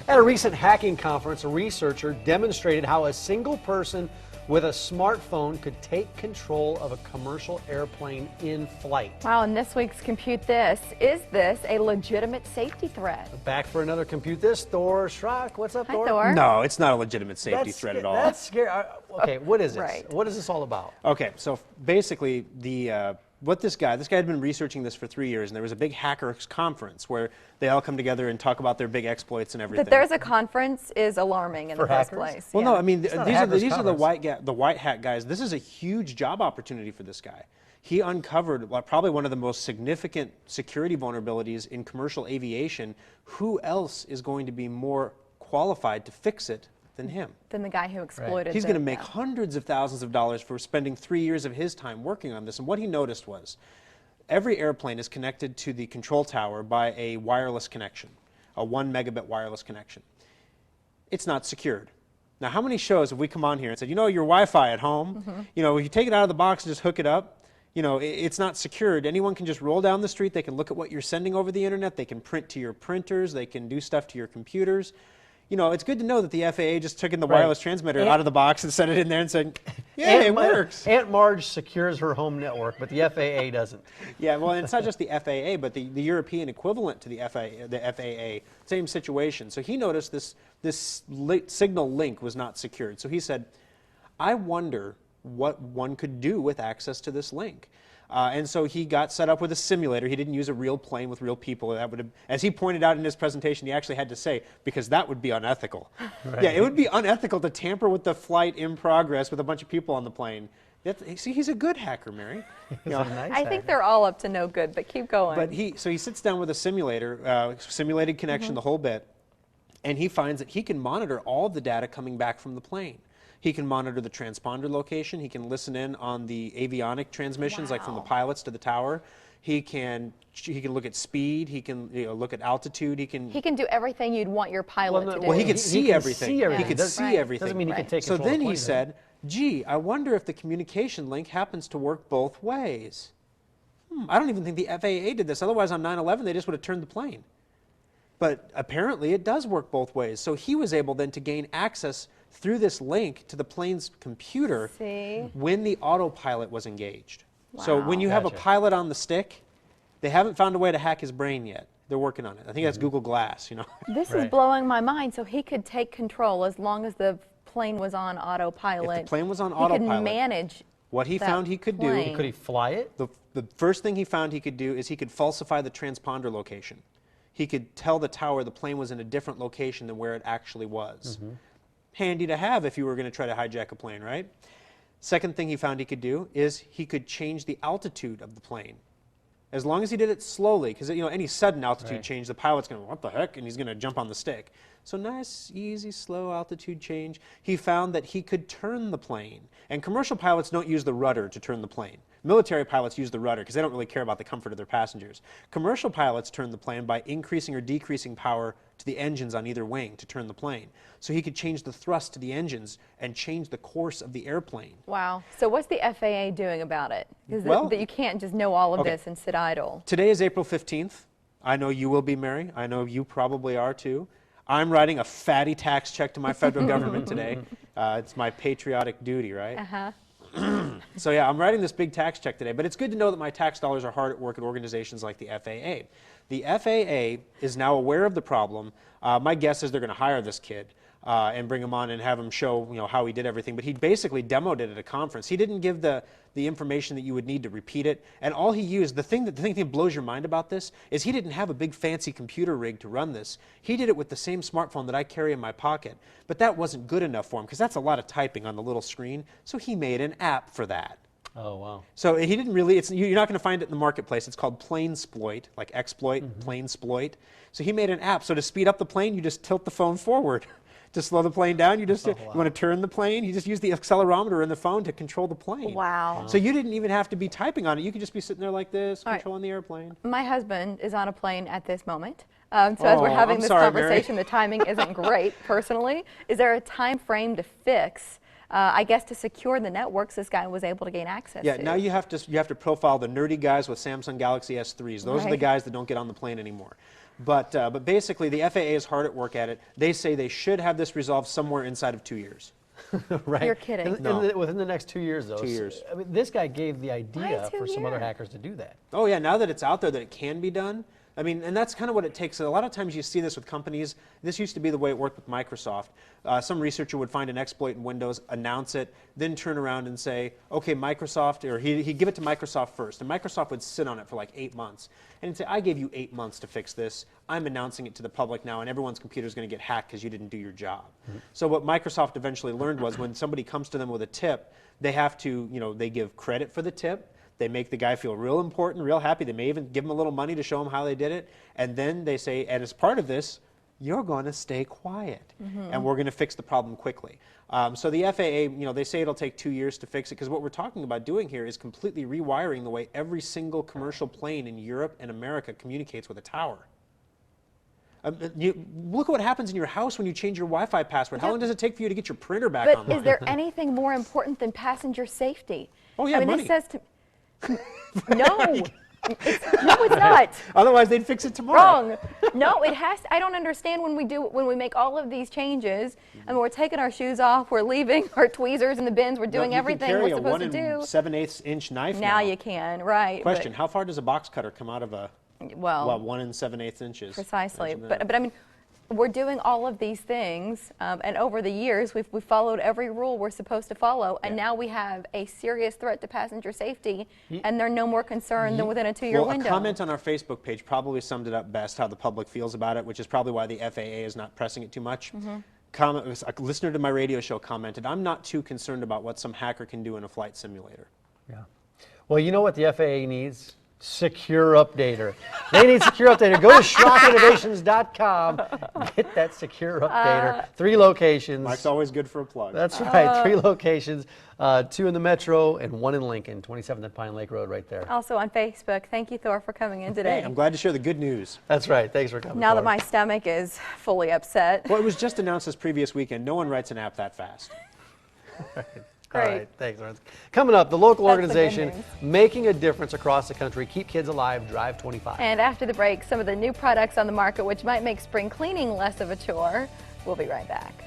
At a recent hacking conference, a researcher demonstrated how a single person with a smartphone could take control of a commercial airplane in flight. Wow, in this week's Compute This, is this a legitimate safety threat? Back for another Compute This. Thor Schrock, what's up, Hi, Thor? Thor. No, it's not a legitimate safety threat at all. That's scary. Okay, what is this? Right. What is this all about? Okay, so basically, what this guy had been researching this for 3 years, and there was a big hackers conference where they all come together and talk about their big exploits and everything. That there's a conference is alarming in For the first hackers? place. Well, Yeah. no, I mean, these not a are hackers the conference. white hat guys. This is a huge job opportunity for this guy. He uncovered probably one of the most significant security vulnerabilities in commercial aviation. Who else is going to be more qualified to fix it than him? Than the guy who exploited. He's going to the- make yeah. hundreds of thousands of dollars for spending 3 years of his time working on this. And what he noticed was every airplane is connected to the control tower by a wireless connection, a 1 megabit wireless connection. It's not secured. Now, how many shows have we come on here and said, you know, your Wi-Fi at home, you know, you take it out of the box and just hook it up, you know, it's not secured. Anyone can just roll down the street. They can look at what you're sending over the internet. They can print to your printers. They can do stuff to your computers. You know, it's good to know that the FAA just took in the Right. wireless transmitter out of the box and set it in there and said, yeah, Aunt it Mar- works. Aunt Marge secures her home network, but the FAA doesn't. Yeah, well, and it's not just the FAA, but the European equivalent to the FAA, same situation. So he noticed this signal link was not secured. So he said, I wonder what one could do with access to this link. And so he got set up with a simulator. He didn't use a real plane with real people. That would have, as he pointed out in his presentation, he actually had to say, because that would be unethical. Right. Yeah, it would be unethical to tamper with the flight in progress with a bunch of people on the plane. See, he's a good hacker, Mary. You know, Nice I think hacker. they're all up to no good, but keep going. but so he sits down with a simulator, simulated connection, the whole bit, and he finds that he can monitor all of the data coming back from the plane. He can monitor the transponder location. He can listen in on the avionic transmissions, like from the Wow. pilots to the tower. He can look at speed. He can look at altitude. he can do everything you'd want your pilot to do. Well, he could He see can everything. see everything. He could Doesn't- see Right. everything. Doesn't mean he can take So control of then the he plane, said, gee, I wonder if the communication link happens to work both ways. I don't even think the FAA did this. Otherwise, on 9/11, they just would have turned the plane. But apparently, it does work both ways. So he was able then to gain access through this link to the plane's computer See? when the autopilot was engaged. So when Wow. you have a Gotcha. pilot on the stick, they haven't found a way to hack his brain yet. They're working on it. I think that's Google Glass, you know. This is Right. blowing my mind. So he could take control as long as the plane was on autopilot. If the plane was on he autopilot, could manage. what he that found he could plane. do, Could he fly it? the first thing he found he could do is he could falsify the transponder location. He could tell the tower the plane was in a different location than where it actually was. Handy to have if you were going to try to hijack a plane, right? Second thing he found he could do is he could change the altitude of the plane. As long as he did it slowly, because any sudden altitude Right. change, the pilot's going to, what the heck? And he's going to jump on the stick. So nice, easy, slow altitude change. He found that he could turn the plane. And commercial pilots don't use the rudder to turn the plane. Military pilots use the rudder because they don't really care about the comfort of their passengers. Commercial pilots turn the plane by increasing or decreasing power to the engines on either wing to turn the plane. So he could change the thrust to the engines and change the course of the airplane. Wow. So what's the FAA doing about it? Because Well- that you can't just know all of Okay. this and sit idle. Today is April 15th. I know you will be, Mary. I know you probably are too. I'm writing a fatty tax check to my federal government today. It's my patriotic duty, right? Uh-huh. So yeah, I'm writing this big tax check today, but it's good to know that my tax dollars are hard at work at organizations like the FAA. The FAA is now aware of the problem. My guess is they're going to hire this kid and bring him on and have him show how he did everything. But he basically demoed it at a conference. He didn't give the information that you would need to repeat it. And all he used, the thing that blows your mind about this is he didn't have a big fancy computer rig to run this. He did it with the same smartphone that I carry in my pocket. But that wasn't good enough for him because that's a lot of typing on the little screen. So he made an app for that. Oh, wow. So he didn't really, you're not going to find it in the marketplace. It's called Planesploit, like exploit, Planesploit. So he made an app. So to speed up the plane, you just tilt the phone forward. To slow the plane down, you want to turn the plane, you just use the accelerometer in the phone to control the plane. Wow. So you didn't even have to be typing on it. You could just be sitting there like this, All right. controlling the airplane. My husband is on a plane at this moment. So as we're Oh, having I'm this sorry, Mary. conversation, the timing isn't great personally. Is there a time frame to fix, I guess, to secure the networks this guy was able to gain access Yeah, to? now you have to profile the nerdy guys with Samsung Galaxy S3s. Those are the Right. guys that don't get on the plane anymore. But basically, the FAA is hard at work at it. They say they should have this resolved somewhere inside of 2 years. Right? You're kidding. Within the next 2 years, though. 2 years. I mean, this guy gave the idea 2 for some other years? hackers to do that. Oh yeah, now that it's out there that it can be done. I mean, and that's kind of what it takes. A lot of times you see this with companies. This used to be the way it worked with Microsoft. Some researcher would find an exploit in Windows, announce it, then turn around and say, okay, Microsoft, or he'd give it to Microsoft first. And Microsoft would sit on it for like 8 months. And he'd say, I gave you 8 months to fix this. I'm announcing it to the public now, and everyone's computer is going to get hacked because you didn't do your job. So what Microsoft eventually learned was when somebody comes to them with a tip, they have to, they give credit for the tip. They make the guy feel real important, real happy. They may even give him a little money to show him how they did it. And then they say, and as part of this, you're going to stay quiet. And we're going to fix the problem quickly. So the FAA, they say it'll take 2 years to fix it, because what we're talking about doing here is completely rewiring the way every single commercial plane in Europe and America communicates with a tower. Look at what happens in your house when you change your Wi-Fi password. How long does it take for you to get your printer back But online? is there anything more important than passenger safety? Oh, yeah, I mean, money. this says to no, it's not. Otherwise, they'd fix it tomorrow. Wrong. No, it has. I don't understand when we make all of these changes. I mean, we're taking our shoes off, we're leaving our tweezers in the bins, we're doing everything we're supposed to do. You can carry a 1 7/8 inch knife Now you can, right? Question: how far does a box cutter come out of a? Well, 1 7/8 inches. Precisely. Imagine that. But I mean, we're doing all of these things, and over the years, we've followed every rule we're supposed to follow, and now we have a serious threat to passenger safety, and they're no more concerned than within a 2-year window. A comment on our Facebook page probably summed it up best, how the public feels about it, which is probably why the FAA is not pressing it too much. A listener to my radio show commented, I'm not too concerned about what some hacker can do in a flight simulator. Yeah. Well, you know what the FAA needs? Secure Updater. They need Secure Updater. Go to SchrockInnovations.com. Get that Secure Updater. 3 locations. Mike's always good for a plug. That's right. 3 locations. 2 in the metro and 1 in Lincoln. 27th and Pine Lake Road right there. Also on Facebook. Thank you, Thor, for coming in today. Hey, I'm glad to share the good news. That's right. Thanks for coming. Now that Thor. my stomach is fully upset. Well, it was just announced this previous weekend. No one writes an app that fast. Great. All right, thanks, Lawrence. Coming up, the local That's the good organization news. making a difference across the country. Keep kids alive, Drive 25. And after the break, some of the new products on the market which might make spring cleaning less of a chore. We'll be right back.